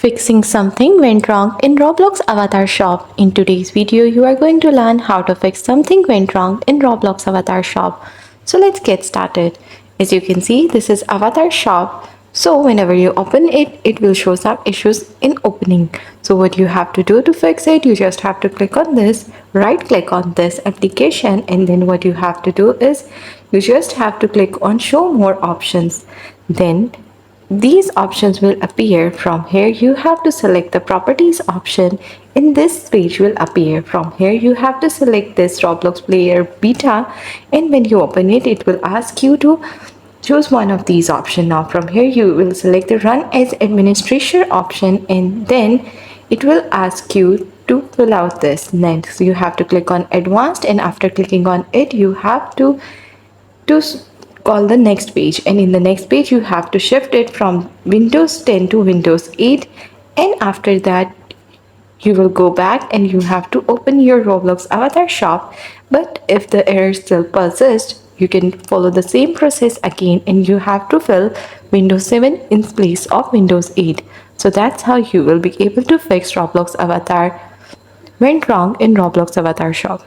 Fixing something went wrong in Roblox Avatar Shop. In today's video, you are going to learn how to fix something went wrong in Roblox Avatar Shop. So let's get started. As you can see, this is Avatar Shop. So whenever you open it, it will show some issues in opening. So what you have to do to fix it, you just have to click on this, right click on this application, and then what you have to do is you just have to click on show more options. Then these options will appear. From here you have to select the properties option. In this page will appear. From here you have to select this Roblox player beta, and when you open it, it will ask you to choose one of these options. Now from here you will select the run as administrator option, and then it will ask you to fill out this. Next you have to click on advanced, and after clicking on it you have to call the next page, and in the next page you have to shift it from Windows 10 to Windows 8, and after that you will go back and you have to open your Roblox Avatar Shop. But if the error still persists, you can follow the same process again, and you have to fill Windows 7 in place of Windows 8. So that's how you will be able to fix Roblox Avatar went wrong in Roblox Avatar Shop.